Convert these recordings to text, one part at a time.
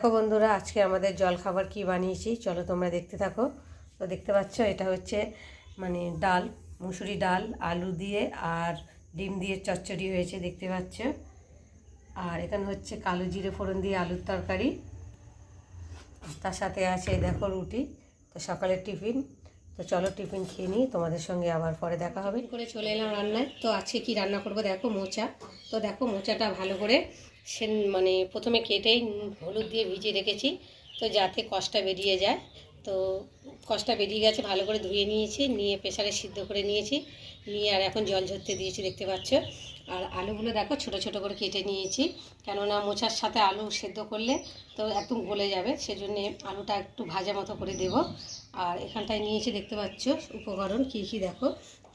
দেখো বন্ধুরা, আজকে আমাদের জলখাবার কি বানিয়েছি চলো তোমরা দেখতে থাকো। তো দেখতে পাচ্ছ এটা হচ্ছে মানে ডাল, মুসুরি ডাল আলু দিয়ে আর ডিম দিয়ে চচ্চড়ি হয়েছে দেখতে পাচ্ছ। আর এখানে হচ্ছে কালো জিরে ফোড়ন দিয়ে আলুর তরকারি, তার সাথে আছে দেখো রুটি। তো সকালের টিফিন। তো চলো টিফিন খেয়ে নিই, তোমাদের সঙ্গে আবার পরে দেখা হবে। করে চলে এলাম রান্নায়। তো আজকে কি রান্না করব দেখো, মোচা। তো দেখো মোচাটা ভালো করে মানে প্রথমে কেটেই হলুদ দিয়ে ভিজিয়ে রেখেছি, তো যাতে কষটা বেরিয়ে যায়। তো কষটা বেরিয়ে গেছে, ভালো করে ধুয়ে নিয়েছি, নিয়ে প্রেসারে সিদ্ধ করে নিয়েছি, নিয়ে আর এখন জল ঝরতে দিয়েছি দেখতে পাচ্ছ। আর আলুগুলো দেখো ছোট ছোট করে কেটে নিয়েছি, কেননা মোচার সাথে আলু সেদ্ধ করলে তো একদম গলে যাবে, সেজন্যে আলুটা একটু ভাজা মতো করে দেব। আর এখানটায় নিয়েছি দেখতে পাচ্ছ উপকরণ কী কী দেখো,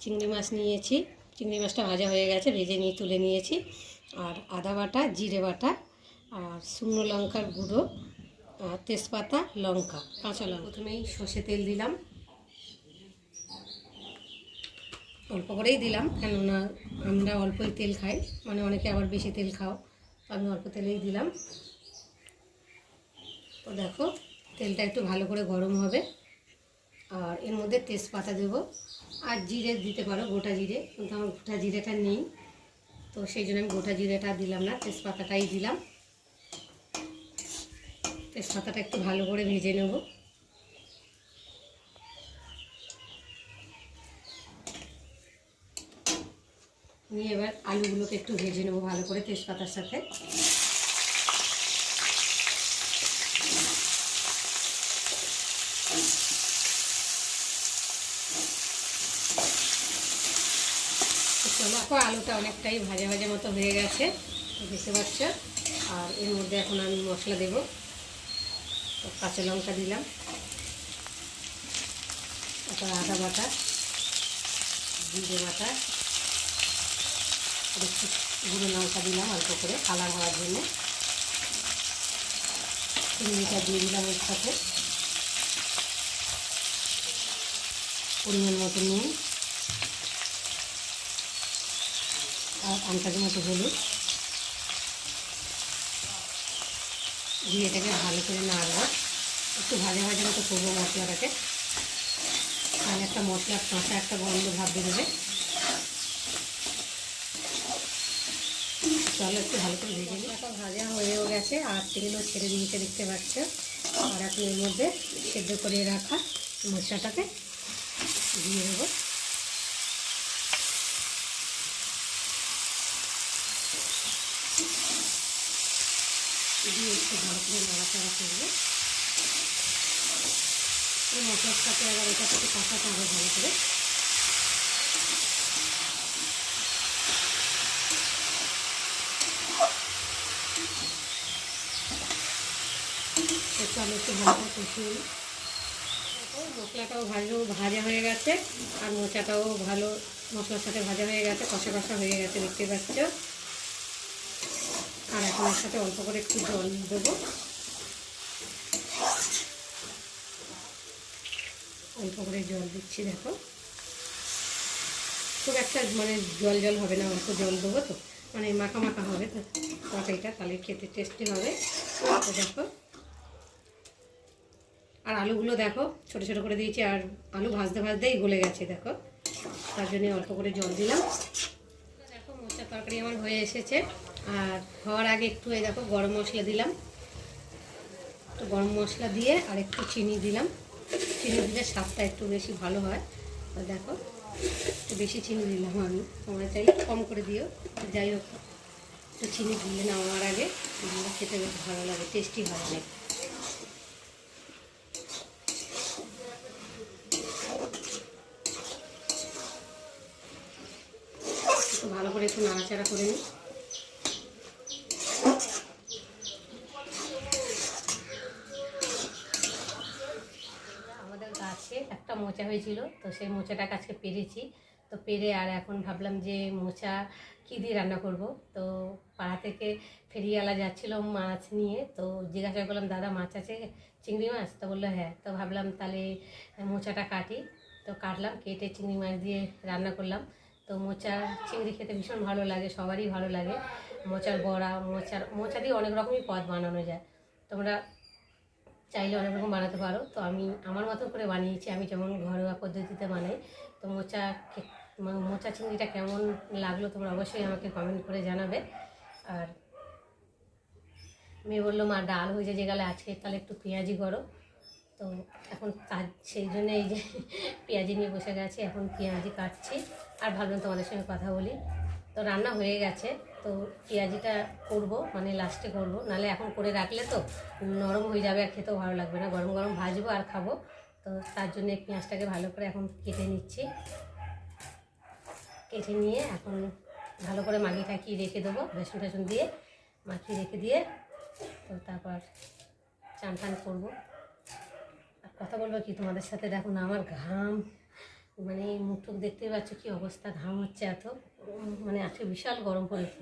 চিংড়ি মাছ নিয়েছি, চিংড়ি মাছটা ভাজা হয়ে গেছে, ভেজে নিয়ে তুলে নিয়েছি। আর আদা বাটা, জিরে বাটা, আর শুকনো লঙ্কার গুঁড়ো, তেজপাতা, লঙ্কা, কাঁচা লঙ্কা। প্রথমেই সর্ষে তেল দিলাম, অল্প করেই দিলাম, কেননা আমরা অল্পই তেল খাই, মানে অনেকে আবার বেশি তেল খাও, তো আমি অল্প তেলেই দিলাম। তো দেখো তেলটা একটু ভালো করে গরম হবে, আর এর মধ্যে তেজপাতা দেবো, আর জিরে দিতে পারো, গোটা জিরে, কিন্তু আমার গোটা জিরেটা নেই, তো সেই জন্য আমি গোটা জিরেটা দিলাম না, তেজপাতাটাই দিলাম। তেজপাতাটা একটু ভালো করে ভেজে নেব। নিয়ে এবার আলুগুলোকে একটু ভেজে নেব ভালো করে তেজপাতার সাথে। চলো, আলুটা অনেকটাই ভাজা ভাজা মতো হয়ে গেছে দেখতে পাচ্ছ। আর এর মধ্যে এখন আমি মশলা দেব। তো কাঁচা লঙ্কা দিলাম, তারপর আদা বাটা, জিরে বাটা, একটু গুঁড়ো লঙ্কা দিলাম অল্প করে কালার হওয়ার জন্য। চিংড়িটা দিয়ে দিলাম এর সাথে, পরিমাণ মতো নুন, আর আন্দাজ মতো হলুদ দিয়ে এটাকে ভালো করে নাড়বো, একটু ভাজা ভাজা মতো করবো মশলাটাকে, তাহলে একটা মশলার কাঁচা একটা গন্ধ ভাব বেরোবে। চলো একটু ভালো করে ভেজে নিই। মশলাটা ভাজা হয়েও গেছে আর তেলও ছেড়ে দিয়েছে দেখতে পাচ্ছ। আর এখন এর মধ্যে সেদ্ধ করে রাখা মশলাটাকে দিয়ে দেবো। দিয়ে একটু ভালো করে নাড়াচাড়া করবো, এই মশলার সাথে আবার এটা সাথে কষাতে হবে ভালো করে। চলো একটু ভালো করে কষিয়ে নিই। মশলাটাও ভাজা হয়ে গেছে, আর মোচাটাও ভালো মশলার সাথে ভাজা হয়ে গেছে, কষা কষা হয়ে গেছে দেখতে পাচ্ছ। আর এখন এর সাথে অল্প করে একটু জল দেবো, অল্প করে জল দিচ্ছি দেখো, খুব একটা মানে জল জল হবে না, অল্প জল দেবো, তো মানে মাখা মাখা হবে তো তরকারিটা, তাহলে খেতে টেস্টি হবে। তো দেখো, আর আলুগুলো দেখো ছোটো ছোটো করে দিয়েছি, আর আলু ভাজতে ভাজতেই গলে গেছে দেখো, তার জন্য অল্প করে জল দিলাম। দেখো মোচার তরকারি আমার হয়ে এসেছে, আর হওয়ার আগে একটু এই দেখো গরম মশলা দিলাম, একটু গরম মশলা দিয়ে আর একটু চিনি দিলাম, চিনি দিলে স্বাদটা একটু বেশি ভালো হয়। আর দেখো একটু বেশি চিনি দিলাম আমি, তোমরা চাইলে কম করে দিও, যাই হোক একটু চিনি দিলে নামার আগে খেতে বেশ ভালো লাগে, টেস্টি হয় অনেক। একটু ভালো করে একটু নাড়াচাড়া করে নিই। আমাদের গাছে একটা মোচা হয়েছিল, তো সেই মোচাটাকে আজকে পেরেছি। তো পেরে আর এখন ভাবলাম যে মোচা কী দিয়ে রান্না করব। তো পাড়া থেকে ফেরিওয়ালা যাচ্ছিল মাছ নিয়ে, তো জিজ্ঞাসা করলাম দাদা মাছ আছে চিংড়ি মাছ? তো বললো হ্যাঁ। তো ভাবলাম তাহলে মোচাটা কাটি, তো কাটলাম, কেটে চিংড়ি মাছ দিয়ে রান্না করলাম। তো মোচা চিংড়ি খেতে ভীষণ ভালো লাগে, সবারই ভালো লাগে। মোচার বড়া, মোচা দিয়ে অনেক রকমই পদ বানানো যায়, তোমরা চাইলে অনেক রকম বানাতে পারো। তো আমি আমার মতো করে বানিয়েছি, আমি যেমন ঘরোয়া পদ্ধতিতে বানাই। তো মোচা চিংড়িটা কেমন লাগলো তোমরা অবশ্যই আমাকে কমেন্ট করে জানাবে। আর মেয়ে বললো মা ডাল হয়ে যে গেলে আজকে তাহলে একটু পেঁয়াজি করো। তো এখন তার সেই জন্য এই যে পেঁয়াজি নিয়ে বসে গেছে, এখন পেঁয়াজি কাটছি। আর ভাবলাম তোমাদের সঙ্গে কথা বলি। তো রান্না হয়ে গেছে, তো পেঁয়াজিটা করবো, মানে লাস্টে করবো, নাহলে এখন করে রাখলে তো নরম হয়ে যাবে আর খেতেও ভালো লাগবে না। গরম গরম ভাজবো আর খাবো। তো তার জন্য পেঁয়াজটাকে ভালো করে এখন কেটে নিচ্ছি। কেটে নিয়ে এখন ভালো করে মাখিয়ে ঠাকিয়ে রেখে দেবো, বেসন টেসন দিয়ে মাখিয়ে রেখে দিয়ে তো তারপর চান টান করবো। আর কথা বলবো কি তোমাদের সাথে, দেখো না আমার ঘাম, মানে মুখ টুক দেখতেই পাচ্ছ কী অবস্থা, ঘাম হচ্ছে এত, মানে আজকে বিশাল গরম পড়েছে।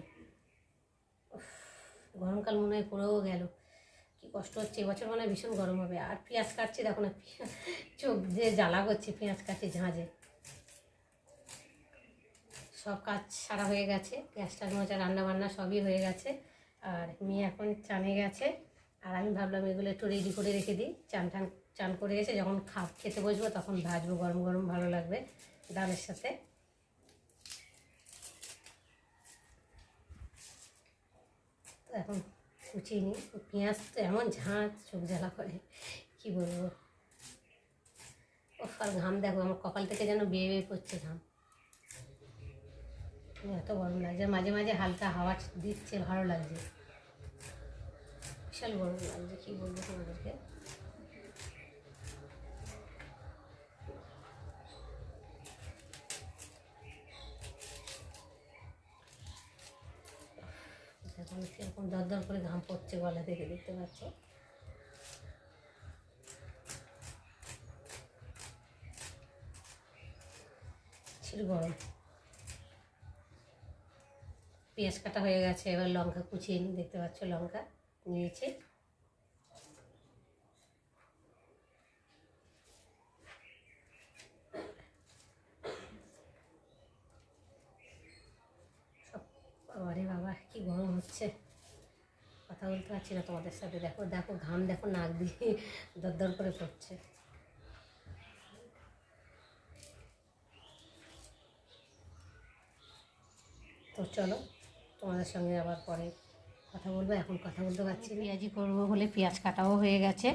গরমকাল মনে হয় পড়েও গেল, কি কষ্ট হচ্ছে এবছর, মনে হয় ভীষণ গরম হবে। আর পেঁয়াজ কাটছি, দেখো না চোখ যে জ্বালা করছে, পেঁয়াজ কাটছি ঝাঁঝে। সব কাজ সারা হয়ে গেছে, গ্যাসটার মজা রান্না বান্না সবই হয়ে গেছে। আর মেয়ে এখন চানে গেছে, আর আমি ভাবলাম এগুলো একটু রেডি করে রেখে দিই। চান করে এসে যখন খেতে বসবো তখন ভাজবো, গরম গরম ভালো লাগবে ডালের সাথে। তো এখন কুচিয়ে নিই। পেঁয়াজ তো এমন ঝাঁঝ, চোখ জ্বালা করে, কী বলবো। আর ঘাম দেখো আমার কপাল থেকে যেন বেয়ে বেয়ে পড়ছে ঘাম, এত গরম লাগছে। মাঝে মাঝে হালকা হাওয়া দিচ্ছে, ভালো লাগছে, বিশাল গরম লাগছে, কী বলবো তোমাদেরকে। এখন সেরকম দরদর করে ঘাম পড়ছে গলা থেকে, দেখতে পাচ্ছ। ছিল গরম। পেঁয়াজ কাটা হয়ে গেছে, এবার লঙ্কা কুচিয়ে নিই, দেখতে পাচ্ছ লঙ্কা নিয়েছি। আরে বাবা কি গরম হচ্ছে, কথা বলতে পারছি না তোমাদের সাথে। দেখো দেখো ঘাম, দেখো নাক দিয়ে দরদর করে পড়ছে। তো চলো তোমাদের সঙ্গে আবার পরে কথা বলবো, এখন কথা বলতে পারছি। পেঁয়াজি করবো বলে পেঁয়াজ কাটাও হয়ে গেছে,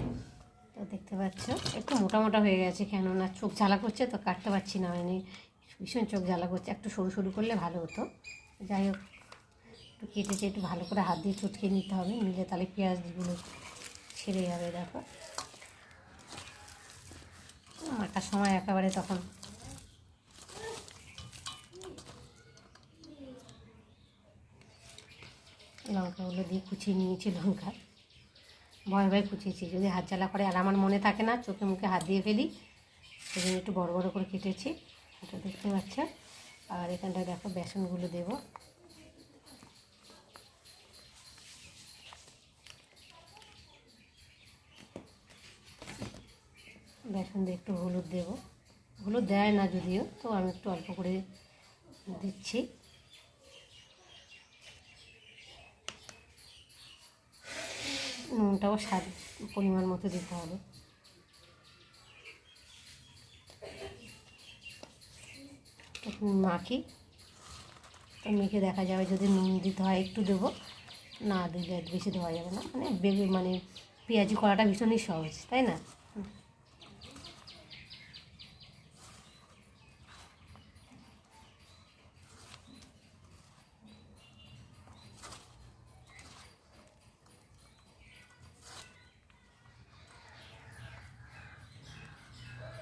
তো দেখতে পাচ্ছ একটু মোটা মোটা হয়ে গেছে, কেননা চোখ জ্বালা করছে তো কাটতে পারছি না, মানে ভীষণ চোখ জ্বালা করছে। একটু সরু সরু করলে ভালো হতো। যাই হোক, একটু কেটেছে, একটু ভালো করে হাত দিয়ে চটকে নিতে হবে, নিলে তাহলে পেঁয়াজগুলো ছেড়ে যাবে। দেখো একটা সময় একেবারে তখন লঙ্কাগুলো দিয়ে কুচিয়ে নিয়েছি। লঙ্কা ভয় ভয় কুচিয়েছি, যদি হাত জ্বালা করে, আর আমার মনে থাকে না, চোখে মুখে হাত দিয়ে ফেলি, সেজন্য একটু বড় বড় করে কেটেছি, এটা দেখতে পাচ্ছ। আর এখানটায় দেখো বেসনগুলো দেব, বেসন দিয়ে একটু হলুদ দেব, হলুদ দেয় না যদিও, তো আমি একটু অল্প করে দিচ্ছি। নুনটাও স্বাদ পরিমাণ মতো দিতে হবে। মাখি, তো মেখে দেখা যাবে, যদি নুন দিতে হয় একটু দেবো, না দিলে বেশি দেওয়া যাবে না। মানে পেঁয়াজি করাটা ভীষণই সহজ, তাই না?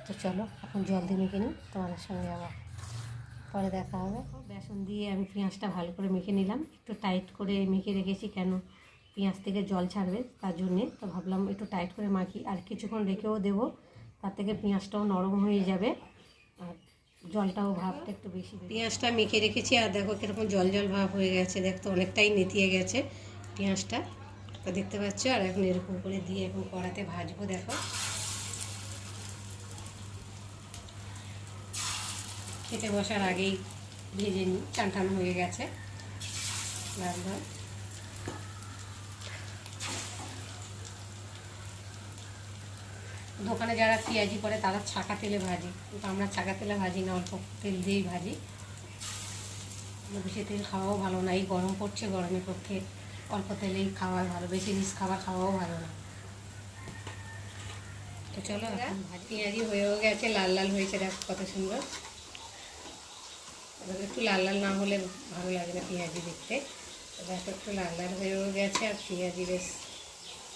তো চলো এখন জল দিয়ে মেখে নিই, তোমাদের সঙ্গে আবার পরে দেখা হবে। বেসন দিয়ে আমি পেঁয়াজটা ভালো করে মেখে নিলাম, একটু টাইট করে মেখে রেখেছি, কেন পেঁয়াজ থেকে জল ছাড়বে তার জন্যে। তো ভাবলাম একটু টাইট করে মাখি, আর কিছুক্ষণ রেখেও দেবো, তার থেকে পেঁয়াজটাও নরম হয়ে যাবে, আর জলটাও ভাবটা একটু বেশি। পেঁয়াজটা মেখে রেখেছি, আর দেখো কীরকম জল জল ভাব হয়ে গেছে, দেখতো অনেকটাই নেতিয়ে গেছে পেঁয়াজটা, তো দেখতে পাচ্ছ। আর এখন এরকম করে দিয়ে এখন কড়াতে ভাজবো। দেখো খেতে বসার আগেই ভেজে নিই, টান হয়ে গেছে লাল লাল। দোকানে যারা পেঁয়াজি করে তারা ছাঁকা তেলে ভাজি, কিন্তু আমরা ছাঁকা তেলে ভাজি না, অল্প তেল দিয়েই ভাজি। বেশি তেল খাওয়াও ভালো না, এই গরম পড়ছে, গরমের পক্ষে অল্প তেলেই খাওয়া ভালো, বেশি রিচ খাবার খাওয়াও ভালো না। তো চলো এখন পেঁয়াজি হয়েও গেছে, লাল লাল হয়েছে, দেখো কত সুন্দর। একটু লাল লাল না হলে ভালো লাগে না পেঁয়াজি দেখতে। তো দেখো একটু লাল লাল হয়েও গেছে, আর পেঁয়াজি বেশ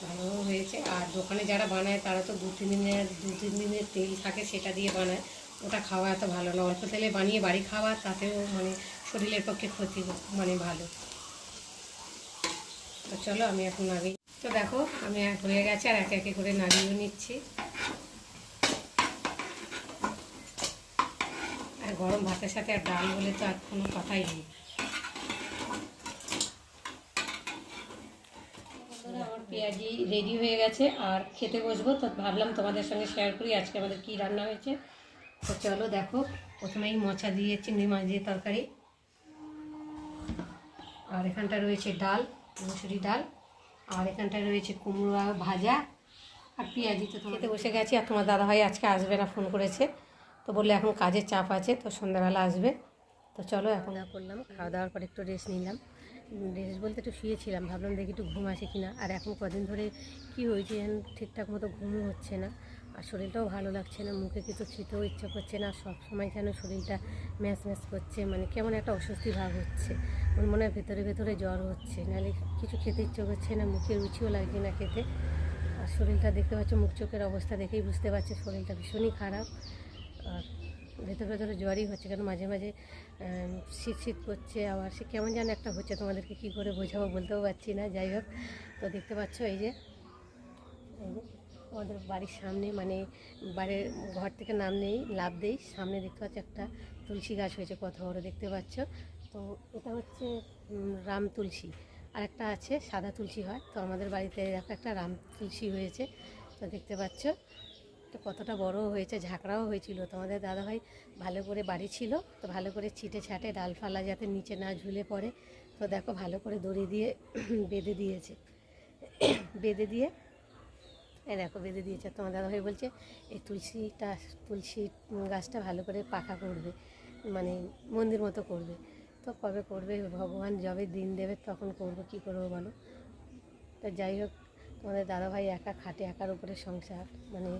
ভালোও হয়েছে। আর দোকানে যারা বানায় তারা তো দু তিন দিনের তেল থাকে, সেটা দিয়ে বানায়, ওটা খাওয়া এত ভালো না। অল্প তেলে বানিয়ে বাড়ি খাওয়া, তাতেও মানে শরীরের পক্ষে ক্ষতি মানে ভালো। তো চলো আমি এখন নামিয়ে, তো দেখো আমি হয়ে গেছে, আর একে একে করে নামিয়েও নিচ্ছি। আর গরম ভাতের সাথে আর ডাল হলে তো আর কোনো কথাই নেই। আমার পেঁয়াজি রেডি হয়ে গেছে, আর খেতে বসবো। তো ভাবলাম তোমাদের সঙ্গে শেয়ার করি আজকে আমাদের কী রান্না হয়েছে। তো চলো দেখো, প্রথমেই মোচা দিয়ে চিংড়ি মাছ দিয়ে তরকারি, আর এখানটা রয়েছে ডাল, মুসুরি ডাল, আর এখানটায় রয়েছে কুমড়ো ভাজা আর পেঁয়াজি। তো খেতে বসে গেছি, আর তোমার দাদাভাই আজকে আসবে না, ফোন করেছে, তো বললে এখন কাজের চাপ আছে, তো সন্ধ্যাবেলা আসবে। তো চলো এখন করলাম, খাওয়া দাওয়ার পর একটু রেস্ট নিলাম। রেস্ট বলতে একটু শুয়েছিলাম, ভাবলাম দেখি একটু ঘুম আসে কিনা। আর এখন কদিন ধরে কি হয়েছে ঠিকঠাক মতো ঘুমও হচ্ছে না, আর শরীরটাও ভালো লাগছে না, মুখে কিছু খেতেও ইচ্ছা করছে না, সব সময় যেন শরীরটা ম্যাচ ম্যাচ করছে, মানে কেমন একটা অস্বস্তি ভাব হচ্ছে, মনে হয় ভেতরে ভেতরে জ্বর হচ্ছে, নাহলে কিছু খেতে ইচ্ছে করছে না, মুখে রুচিও লাগছে না খেতে। আর শরীরটা দেখতে পাচ্ছ, মুখ চোখের অবস্থা দেখেই বুঝতে পারছে শরীরটা ভীষণই খারাপ। আর ভেতরে ভেতরে জ্বরই হচ্ছে, কারণ মাঝে মাঝে শীত শীত করছে, আবার সে কেমন যেন একটা হচ্ছে, তোমাদেরকে কী করে বোঝাবো বলতেও পারছি না। যাই হোক, তো দেখতে পাচ্ছ এই যে আমাদের বাড়ির সামনে, মানে বাড়ির ঘর থেকে লাভ দেই সামনে দেখতে পাচ্ছ একটা তুলসী গাছ হয়েছে, কত বড় দেখতে পাচ্ছ। তো এটা হচ্ছে রাম তুলসী, আর একটা আছে সাদা তুলসী হয়। তো আমাদের বাড়িতে দেখো একটা রাম তুলসী হয়েছে, তো দেখতে পাচ্ছ তো কতটা বড় হয়েছে, ঝাঁকড়াও হয়েছিল। তোমাদের দাদাভাই ভালো করে বাড়ি ছিল, তো ভালো করে ছিটে ছাটে ডালফালা যাতে নিচে না ঝুলে পড়ে, তো দেখো ভালো করে দড়ি দিয়ে বেঁধে দিয়েছে, বেঁধে দিয়ে দেখো বেঁধে দিয়েছে। তোমার দাদাভাই বলছে এই তুলসী গাছটা ভালো করে পাকা করবে, মানে মন্দির মতো করবে। তো কবে করবে ভগবান যবে দিন দেবে তখন করবো, কী করবো বলো। তো যাই হোক, তোমাদের দাদাভাই একা খাটে, একার উপরে সংসার, মানে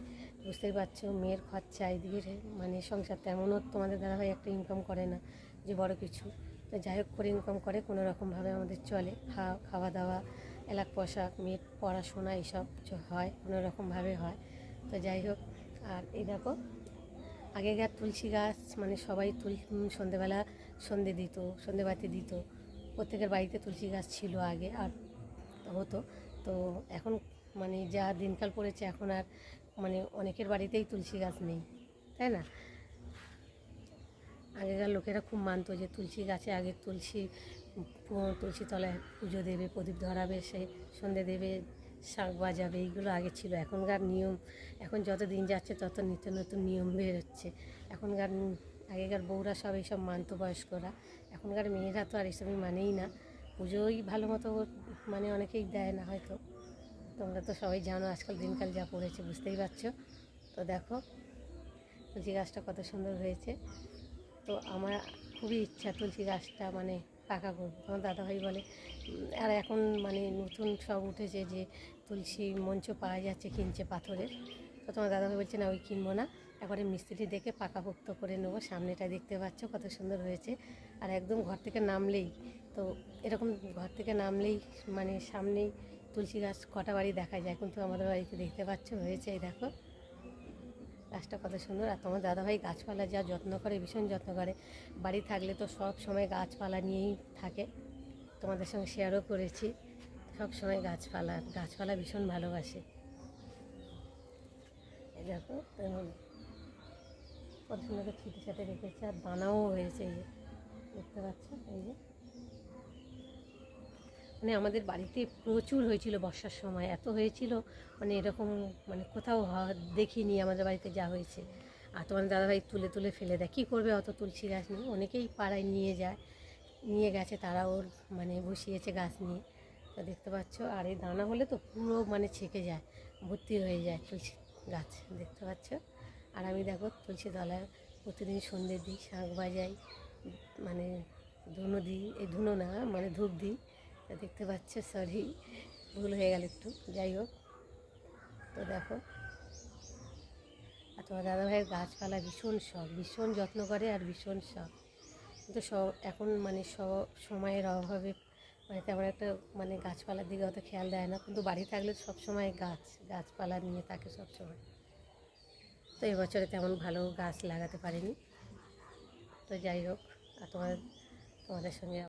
বুঝতেই পারছো মেয়ের খরচা, এদিকে মানে সংসার তেমনও তোমাদের দাদাভাই একটা ইনকাম করে না যে বড় কিছু। তো যাই হোক করে ইনকাম করে, কোনো রকমভাবে আমাদের চলে, খাওয়া দাওয়া, এলাক পোশাক, মেয়ের পড়াশোনা এইসব হয়, কোনো রকমভাবে হয়। তো যাই হোক, আর এই দেখো আগেকার তুলসী গাছ, মানে সবাই সন্ধেবেলা সন্ধেবাতি দিত, প্রত্যেকের বাড়িতে তুলসী গাছ ছিল আগে, আর হতো। তো এখন মানে যা দিনকাল পড়েছে, এখন আর মানে অনেকের বাড়িতেই তুলসী গাছ নেই, তাই না? আগেকার লোকেরা খুব মানতো যে তুলসী গাছে আগে তুলসী তলায় পুজো দেবে, প্রদীপ ধরাবে, সে সন্ধে দেবে, শাঁখ বাজাবে, এইগুলো আগে ছিল। এখনকার নিয়ম, এখন যত দিন যাচ্ছে তত নিত্য নতুন নিয়ম বেরোচ্ছে। আগেকার বউরা সব এইসব মানতো, বয়স্করা। এখনকার মেয়েরা তো আর এইসবই মানেই না, পুজোই ভালো মতো মানে অনেকেই দেয় না হয়তো। তোমরা তো সবাই জানো আজকাল দিনকাল যা পড়েছে, বুঝতেই পারছো। তো দেখো তুলসী গাছটা কত সুন্দর হয়েছে। তো আমার খুবই ইচ্ছা তুলসী গাছটা মানে পাকা করবো। আমার দাদাভাই বলে, আর এখন মানে নতুন সব উঠেছে যে তুলসী মঞ্চ পাওয়া যাচ্ছে, কিনছে পাথরের। তো তোমার দাদাভাই বলছে না, ওই কিনবো না, একবারে মিস্ত্রি দেখে পাকাপোক্ত করে নেবো। সামনেটা দেখতে পাচ্ছ কত সুন্দর হয়েছে, আর একদম ঘর থেকে নামলেই, তো এরকম ঘর থেকে নামলেই মানে সামনেই তুলসী গাছ, কটা বাড়ি দেখা যায়, কিন্তু আমাদের বাড়িতে দেখতে পাচ্ছ হয়েছে। এই দেখো গাছটা কত সুন্দর। আর তোমার দাদাভাই গাছপালা যা যত্ন করে, ভীষণ যত্ন করে। বাড়ি থাকলে তো সব সময় গাছপালা নিয়েই থাকে, তোমাদের সঙ্গে শেয়ারও করেছি, সব সময় গাছপালা ভীষণ ভালোবাসে। এই দেখো কত সুন্দর ছিটে ছাটে রেখেছে, আর দানাও হয়েছে, এই যে দেখতে পাচ্ছ। এই যে মানে আমাদের বাড়িতে প্রচুর হয়েছিল বর্ষার সময়, এত হয়েছিল মানে এরকম মানে কোথাও দেখিনি আমাদের বাড়িতে যা হয়েছে। আর তোমার দাদাভাই তুলে তুলে ফেলে দেয়, কী করবে অত তুলসী গাছ নিয়ে, অনেকেই পাড়ায় নিয়ে গেছে, তারা ওর মানে বসিয়েছে গাছ নিয়ে। তো দেখতে পাচ্ছ, আর এই দানা হলে তো পুরো মানে ছেঁকে যায়, ভর্তি হয়ে যায় তুলসী গাছ দেখতে পাচ্ছ। আর আমি দেখো তুলসী তলায় প্রতিদিন সন্ধ্যে দিই, শাঁখ বাজাই, মানে ধুনো দিই, এই ধুনো না মানে ধূপ দিই। তা দেখতে পাচ্ছ, সরি ভুল হয়ে গেল একটু, যাই হোক। তো দেখো, আর তোমার দাদাভাইয়ের গাছপালা ভীষণ শখ, ভীষণ যত্ন করে আর ভীষণ শখ। কিন্তু এখন মানে সময়ের অভাবে মানে তেমন একটা মানে গাছপালার দিকে অত খেয়াল দেয় না, কিন্তু বাড়ি থাকলে সব সময় গাছপালা নিয়ে থাকে সব সময়। তো এবছরে তেমন ভালো গাছ লাগাতে পারিনি। তো যাই হোক, আর তোমাদের সঙ্গে